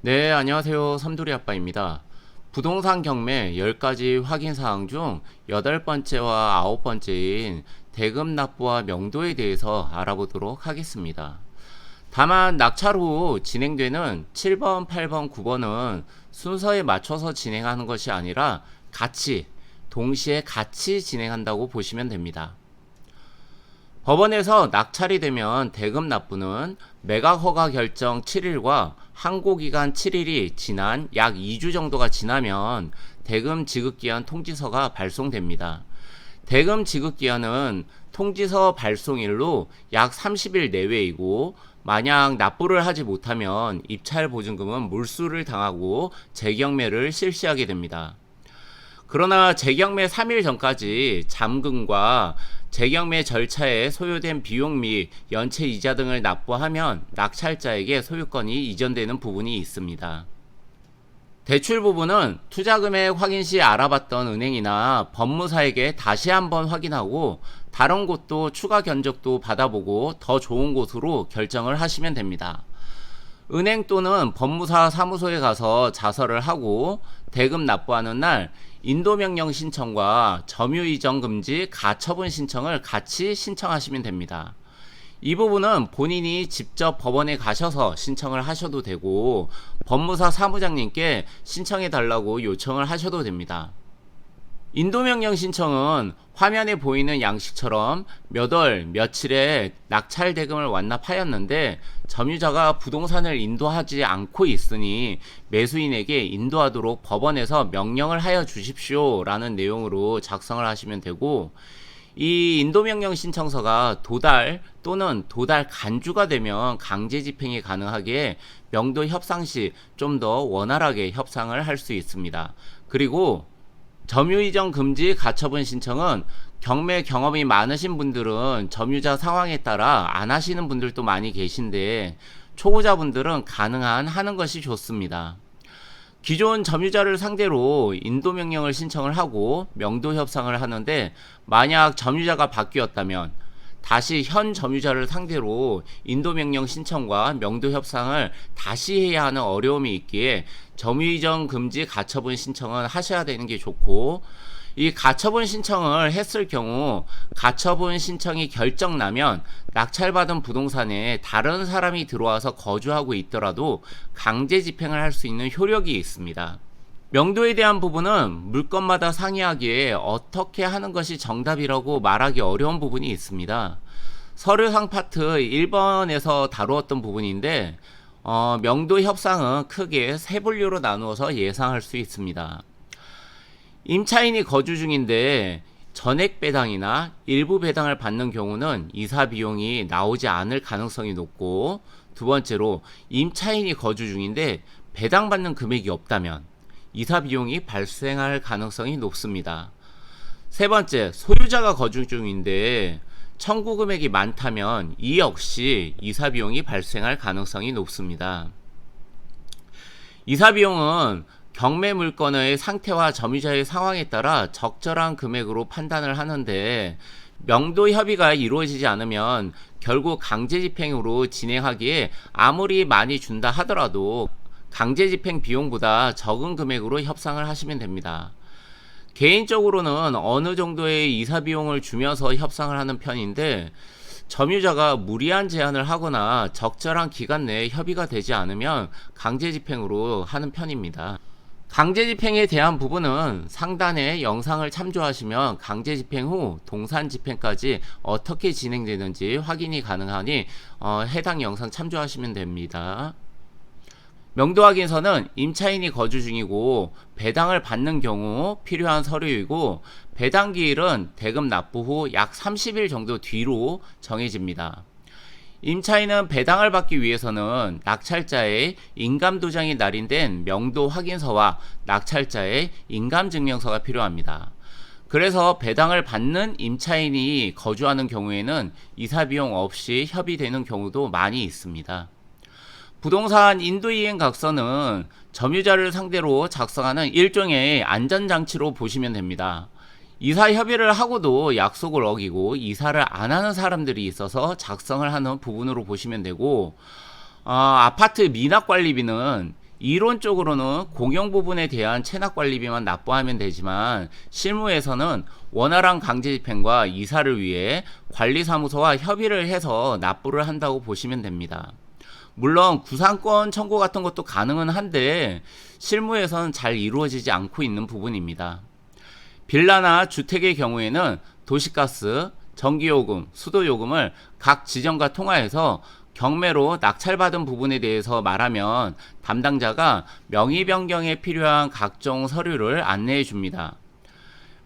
네, 안녕하세요. 삼돌이 아빠입니다. 부동산 경매 10가지 확인 사항 중 8번째와 9번째인 대금 납부와 명도에 대해서 알아보도록 하겠습니다. 다만 낙찰 후 진행되는 7번, 8번, 9번은 순서에 맞춰서 진행하는 것이 아니라 동시에 같이 진행한다고 보시면 됩니다. 법원에서 낙찰이 되면 대금 납부는 매각 허가 결정 7일과 항고기간 7일이 지난 약 2주 정도가 지나면 대금 지급기한 통지서가 발송됩니다. 대금 지급기한은 통지서 발송일로 약 30일 내외이고, 만약 납부를 하지 못하면 입찰 보증금은 몰수를 당하고 재경매를 실시하게 됩니다. 그러나 재경매 3일 전까지 잠금과 재경매 절차에 소요된 비용 및 연체 이자 등을 납부하면 낙찰자에게 소유권이 이전되는 부분이 있습니다. 대출 부분은 투자금액 확인 시 알아봤던 은행이나 법무사에게 다시 한번 확인하고 다른 곳도 추가 견적도 받아보고 더 좋은 곳으로 결정을 하시면 됩니다. 은행 또는 법무사 사무소에 가서 자서를 하고 대금 납부하는 날 인도명령 신청과 점유이전 금지 가처분 신청을 같이 신청하시면 됩니다. 이 부분은 본인이 직접 법원에 가셔서 신청을 하셔도 되고, 법무사 사무장님께 신청해 달라고 요청을 하셔도 됩니다. 인도명령 신청은 화면에 보이는 양식처럼 몇 월 며칠에 낙찰 대금을 완납하였는데 점유자가 부동산을 인도하지 않고 있으니 매수인에게 인도하도록 법원에서 명령을 하여 주십시오 라는 내용으로 작성을 하시면 되고, 이 인도명령 신청서가 도달 또는 도달 간주가 되면 강제 집행이 가능하기에 명도 협상 시 좀 더 원활하게 협상을 할 수 있습니다. 그리고 점유이전 금지 가처분 신청은 경매 경험이 많으신 분들은 점유자 상황에 따라 안 하시는 분들도 많이 계신데, 초보자분들은 가능한 하는 것이 좋습니다. 기존 점유자를 상대로 인도명령을 신청을 하고 명도 협상을 하는데, 만약 점유자가 바뀌었다면 다시 현 점유자를 상대로 인도명령 신청과 명도 협상을 다시 해야 하는 어려움이 있기에 점유이전 금지 가처분 신청은 하셔야 되는 게 좋고, 이 가처분 신청을 했을 경우 가처분 신청이 결정나면 낙찰받은 부동산에 다른 사람이 들어와서 거주하고 있더라도 강제 집행을 할 수 있는 효력이 있습니다. 명도에 대한 부분은 물건마다 상이하기에 어떻게 하는 것이 정답이라고 말하기 어려운 부분이 있습니다. 서류상 파트 1번에서 다루었던 부분인데, 명도 협상은 크게 세 분류로 나누어서 예상할 수 있습니다. 임차인이 거주 중인데 전액 배당이나 일부 배당을 받는 경우는 이사 비용이 나오지 않을 가능성이 높고, 두 번째로 임차인이 거주 중인데 배당받는 금액이 없다면 이사 비용이 발생할 가능성이 높습니다. 세 번째, 소유자가 거주 중인데 청구 금액이 많다면 이 역시 이사 비용이 발생할 가능성이 높습니다. 이사 비용은 경매 물건의 상태와 점유자의 상황에 따라 적절한 금액으로 판단을 하는데, 명도 협의가 이루어지지 않으면 결국 강제 집행으로 진행하기에 아무리 많이 준다 하더라도 강제 집행 비용보다 적은 금액으로 협상을 하시면 됩니다. 개인적으로는 어느 정도의 이사 비용을 주면서 협상을 하는 편인데, 점유자가 무리한 제한을 하거나 적절한 기간 내에 협의가 되지 않으면 강제 집행으로 하는 편입니다. 강제 집행에 대한 부분은 상단의 영상을 참조하시면 강제 집행 후 동산 집행까지 어떻게 진행되는지 확인이 가능하니 해당 영상 참조하시면 됩니다. 명도 확인서는 임차인이 거주 중이고 배당을 받는 경우 필요한 서류이고, 배당 기일은 대금 납부 후 약 30일 정도 뒤로 정해집니다. 임차인은 배당을 받기 위해서는 낙찰자의 인감도장이 날인된 명도 확인서와 낙찰자의 인감증명서가 필요합니다. 그래서 배당을 받는 임차인이 거주하는 경우에는 이사비용 없이 협의되는 경우도 많이 있습니다. 부동산 인도이행각서는 점유자를 상대로 작성하는 일종의 안전장치로 보시면 됩니다. 이사 협의를 하고도 약속을 어기고 이사를 안 하는 사람들이 있어서 작성을 하는 부분으로 보시면 되고, 아파트 미납관리비는 이론적으로는 공용 부분에 대한 체납관리비만 납부하면 되지만 실무에서는 원활한 강제집행과 이사를 위해 관리사무소와 협의를 해서 납부를 한다고 보시면 됩니다. 물론 구상권 청구 같은 것도 가능은 한데 실무에서는 잘 이루어지지 않고 있는 부분입니다. 빌라나 주택의 경우에는 도시가스, 전기요금, 수도요금을 각 지점과 통화해서 경매로 낙찰받은 부분에 대해서 말하면 담당자가 명의 변경에 필요한 각종 서류를 안내해 줍니다.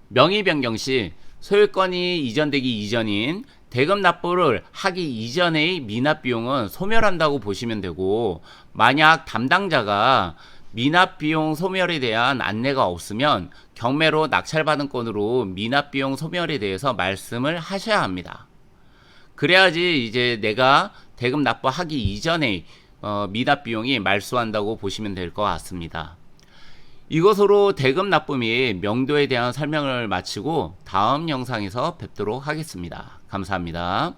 명의 변경 시 소유권이 이전되기 이전인 대금 납부를 하기 이전의 미납 비용은 소멸한다고 보시면 되고, 만약 담당자가 미납 비용 소멸에 대한 안내가 없으면 경매로 낙찰받은 건으로 미납 비용 소멸에 대해서 말씀을 하셔야 합니다. 그래야지 이제 내가 대금 납부하기 이전에 미납 비용이 말소한다고 보시면 될 것 같습니다. 이것으로 대금 납부 및 명도에 대한 설명을 마치고 다음 영상에서 뵙도록 하겠습니다. 감사합니다.